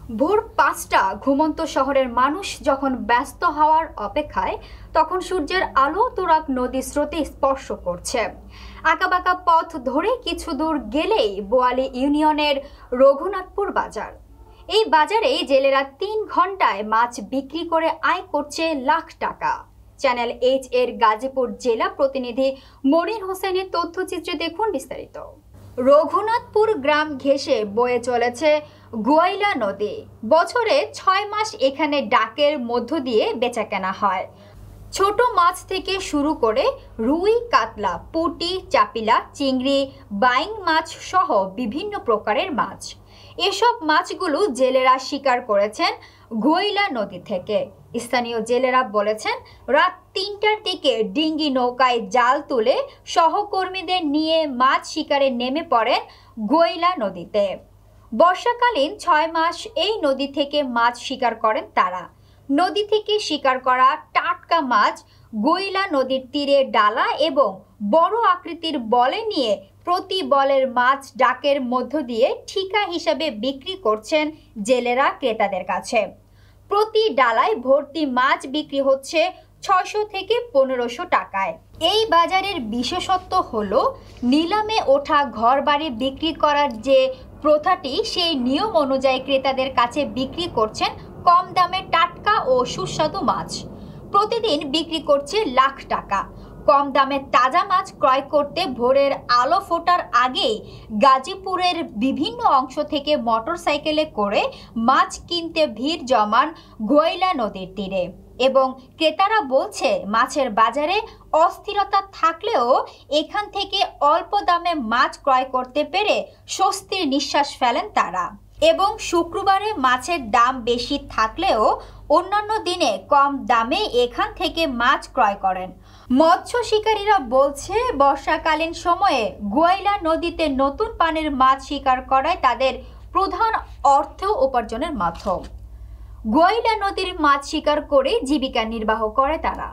ভোর ৫টা ঘুমন্ত শহরের মানুষ যখন ব্যস্ত হওয়ার অপেক্ষায়, তখন সূর্যের আলো তুরাগ নদী স্রোতে স্পর্শ করছে। আঁকাবাঁকা পথ ধরে কিছু দূর গেলেই বোয়ালি ইউনিয়নের রঘুনাথপুর বাজার। এই বাজারে জেলেরা ৩ ঘন্টায় মাছ বিক্রি করে আয় করছে লাখ টাকা। চ্যানেল এইচ এর গাজীপুর জেলা প্রতিনিধি মনির হোসেনের তথ্যচিত্রে দেখুন বিস্তারিত। রঘুনাথপুর গ্রাম ঘেঁষে বয়ে চলেছে গোয়াইলা নদী। বছরে ৬ মাস এখানে ডাকের মধ্য দিয়ে বেচাকেনা হয়। ছোট মাছ থেকে শুরু করে রুই, কাতলা, পুঁটি, চাপিলা, চিংড়ি, বাইং মাছ সহ বিভিন্ন প্রকারের মাছ। এসব মাছগুলো জেলেরা শিকার করেছেন গোয়াইলা নদী থেকে। স্থানীয় জেলেরা বলেছেন, রাত ৩টার দিকে ডিঙ্গি নৌকায় জাল তুলে সহকর্মীদের নিয়ে মাছ শিকারে নেমে পড়েন গোয়াইলা নদীতে। বর্ষাকালীন ৬ মাস এই নদী থেকে মাছ শিকার করেন তারা। নদী থেকে শিকার করা টাটকা মাছ গোয়াইলা নদীর তীরে ডালা এবং বড় আকৃতির বলে নিয়ে প্রতি বলের মাছ ডাকের মধ্য দিয়ে ঠিকা হিসাবে বিক্রি করছেন জেলেরা ক্রেতাদের কাছে। প্রতি ডালায় ভর্তি মাছ বিক্রি হচ্ছে ৬০০ থেকে ১৫০০ টাকায়। এই বাজারের বিশেষত্ব হলো নিলামে ওঠা ঘরবাড়ি বিক্রি করার যে প্রথাটি, সেই নিয়ম অনুযায়ী ক্রেতাদের কাছে বিক্রি করছেন কম দামে টাটকা ও সুস্বাদু মাছ। প্রতিদিন বিক্রি করছে লাখ টাকা। কম দামে তাজা মাছ ক্রয় করতে ভোরের আলো ফোটার আগেই গাজীপুরের বিভিন্ন অংশ থেকে মোটরসাইকেলে করে মাছ কিনতে ভিড় জমান গোয়াইলা নদীর তীরে। এবং ক্রেতারা বলছে, মাছের বাজারে অস্থিরতা থাকলেও এখান থেকে অল্প দামে মাছ ক্রয় করতে পেরে স্বস্তির নিঃশ্বাস ফেলেন তারা। এবং শুক্রবারে মাছের দাম বেশি থাকলেও অন্যান্য দিনে কম দামে এখান থেকে মাছ ক্রয় করেন। মৎস্য শিকারীরা বলছে, বর্ষাকালীন সময়ে গোয়াইলা নদীতে নতুন পানির মাছ শিকার করায় তাদের প্রধান অর্থ উপার্জনের মাধ্যম। গোয়াইলা নদীর মাছ শিকার করে জীবিকা নির্বাহ করে তারা।